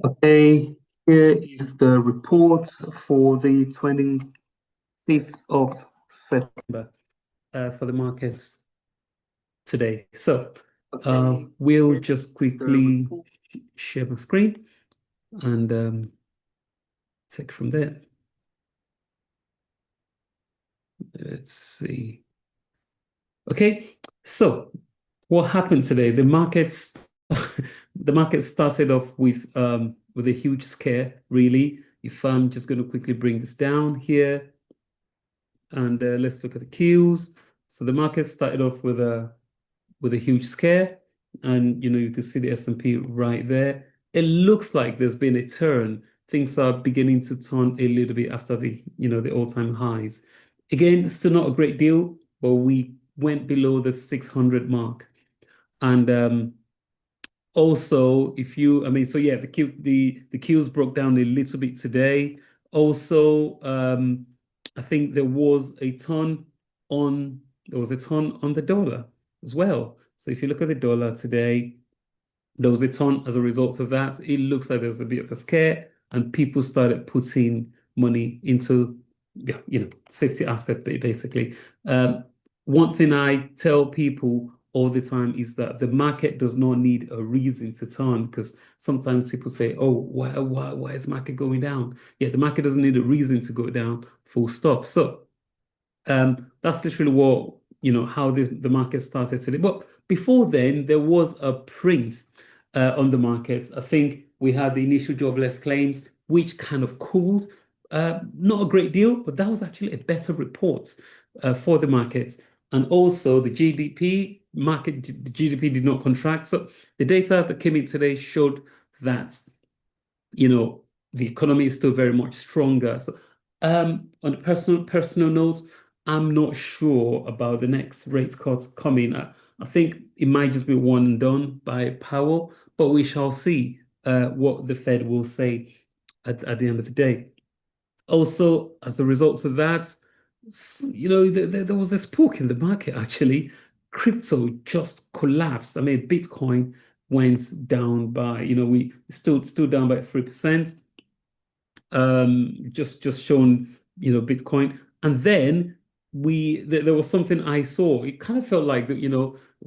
Okay, here is the report for the 25th of September for the markets today. So we'll just quickly share my screen and take from there. Let's see. Okay, so what happened today? The markets the market started off with a huge scare, really. If I'm just going to quickly bring this down here and let's look at the cues. So the market started off with a huge scare, and you can see the S&P right there. It looks like there's been a turn. Things are beginning to turn a little bit after the all-time highs. Again, still not a great deal, but we went below the 600 mark. And also, so yeah, the Qs broke down a little bit today. Also, I think there was a ton on the dollar as well. So if you look at the dollar today, there was a ton as a result of that. It looks like there was a bit of a scare, and people started putting money into, yeah, safety asset basically. One thing I tell people all the time is that the market does not need a reason to turn, because sometimes people say, "Oh, why is market going down?" Yeah, the market doesn't need a reason to go down, full stop. So that's literally how the market started today. But before then, there was a print on the markets. I think we had the initial jobless claims, which kind of cooled. Not a great deal, but that was actually a better report for the markets. And also the the GDP did not contract. So the data that came in today showed that, the economy is still very much stronger. So on a personal note, I'm not sure about the next rate cuts coming. I think it might just be one and done by Powell, but we shall see what the Fed will say at the end of the day. Also, as a result of that, there was a spook in the market actually. Crypto just collapsed. I mean, Bitcoin went down by, we still down by 3%. Just shown, Bitcoin. And then there was something I saw. It kind of felt like that,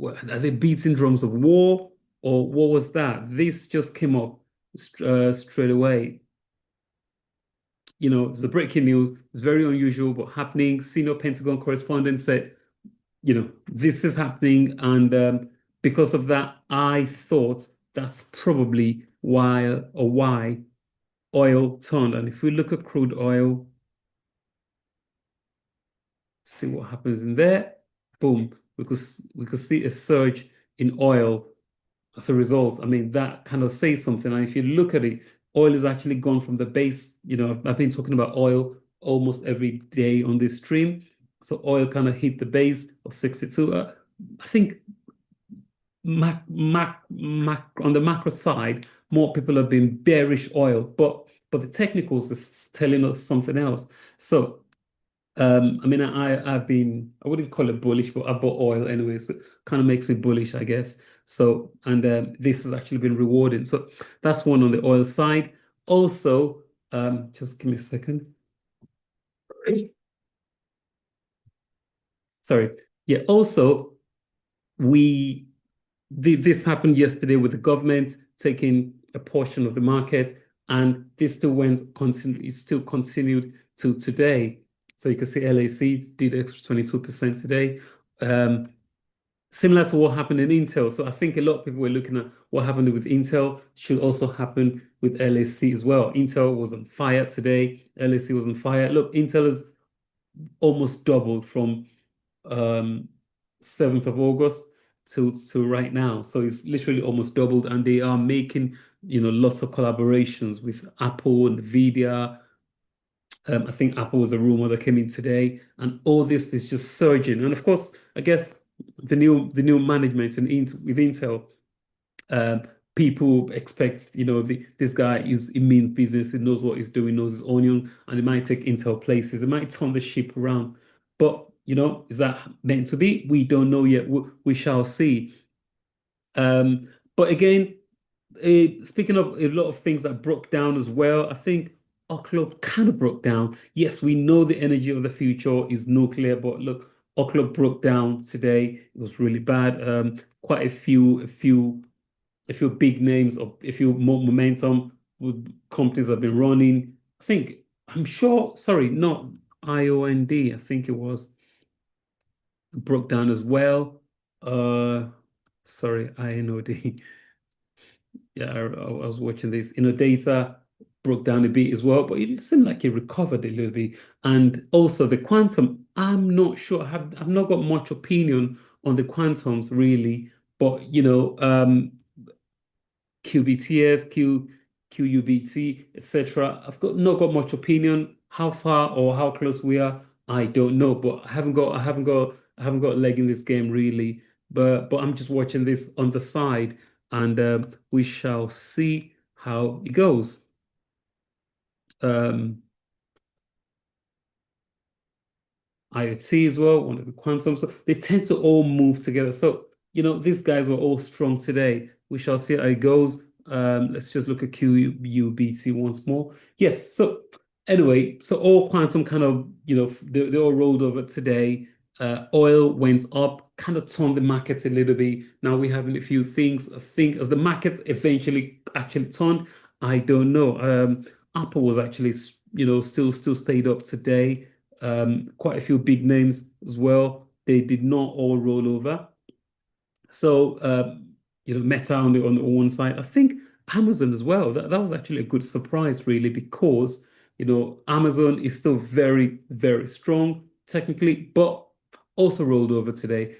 are they beating drums of war, or what was that? This just came up straight away. It's the breaking news. It's very unusual, but happening. Senior Pentagon correspondent said, this is happening. And because of that, I thought that's probably why oil turned. And if we look at crude oil, see what happens in there. Boom. We could see a surge in oil as a result. I mean, that kind of says something. And if you look at it, oil has actually gone from the base. I've been talking about oil almost every day on this stream. So oil kind of hit the base of 62. I think on the macro side, more people have been bearish oil, but the technicals is telling us something else. So I mean, I wouldn't call it bullish, but I bought oil anyway, so it kind of makes me bullish, I guess. So, and this has actually been rewarding. So that's one on the oil side. Also, just give me a second. Sorry. Yeah, also, this happened yesterday with the government taking a portion of the market, and this still continued to today. So you can see LAC did extra 22% today. Similar to what happened in Intel. So I think a lot of people were looking at what happened with Intel should also happen with LAC as well. Intel was on fire today. LAC was on fire. Look, Intel has almost doubled from 7th of August to right now. So it's literally almost doubled, and they are making, lots of collaborations with Apple and Nvidia. I think Apple was a rumor that came in today, and all this is just surging. And of course, I guess the new management with Intel, people expect, this guy he means business, he knows what he's doing, knows his onion, and it might take Intel places, it might turn the ship around. But is that meant to be? We don't know yet. We shall see. But again, Speaking of a lot of things that broke down as well, I think our club kind of broke down. Yes, we know the energy of the future is nuclear, but look, our club broke down today. It was really bad. Quite a few big names or a few more momentum with companies have been running. I think I'm sure. Sorry, not IOND. I think it was broke down as well. Uh, sorry, INOD. Yeah, I was watching this. Data broke down a bit as well, but it seemed like it recovered a little bit. And also the quantum, I'm not sure. I've not got much opinion on the quantums really, but QBTS, QUBT, etc. I've got not got much opinion. How far or how close we are, I don't know. But I haven't got a leg in this game really. But I'm just watching this on the side, and we shall see how it goes. Um, IoT as well, one of the quantum. So they tend to all move together. So, these guys were all strong today. We shall see how it goes. Let's just look at QUBT once more. Yes. So anyway, so all quantum kind of, they all rolled over today. Oil went up, kind of turned the market a little bit. Now we're having a few things. I think as the market eventually actually turned, I don't know. Apple was actually, still stayed up today. Quite a few big names as well. They did not all roll over. So, Meta on the one side. I think Amazon as well. That was actually a good surprise, really, because Amazon is still very, very strong technically, but also rolled over today.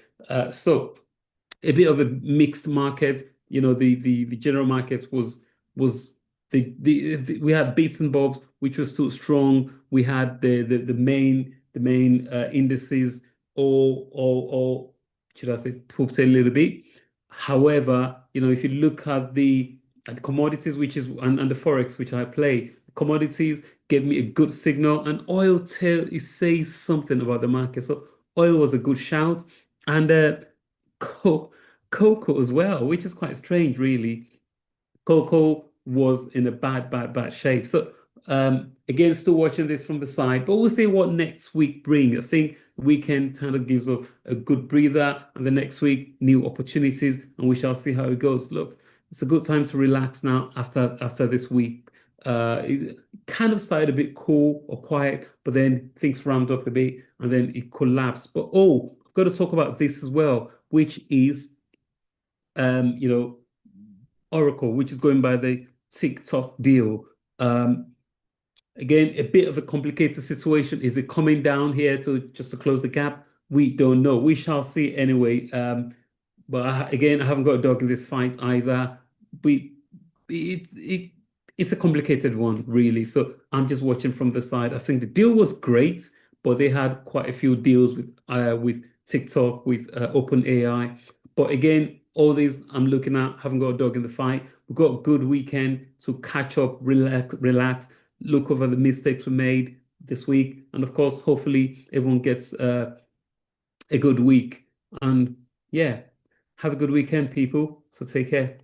So a bit of a mixed market. The general market was we had bits and bobs, which was still strong. We had the main indices all should I say pooped a little bit. However, if you look at the commodities, which is and the forex, which I play, commodities gave me a good signal, and oil it says something about the market. So oil was a good shout, and co cocoa as well, which is quite strange, really. Coco was in a bad, bad, bad shape. So again, still watching this from the side, but we'll see what next week brings. I think weekend kind of gives us a good breather, and the next week new opportunities, and we shall see how it goes. Look, it's a good time to relax now after this week. It kind of started a bit cool or quiet, but then things ramped up a bit, and then it collapsed. But I've got to talk about this as well, which is um, you know Oracle, which is going by the TikTok deal. Um, Again, a bit of a complicated situation. Is it coming down here to just to close the gap? We don't know. We shall see anyway. But again, I haven't got a dog in this fight either. We it, it it's a complicated one, really. So I'm just watching from the side. I think the deal was great, but they had quite a few deals with TikTok, with OpenAI. But again, all these I'm looking at, haven't got a dog in the fight. We've got a good weekend to catch up, relax, look over the mistakes we made this week, and of course, hopefully everyone gets a good week. And yeah, have a good weekend, people. So take care.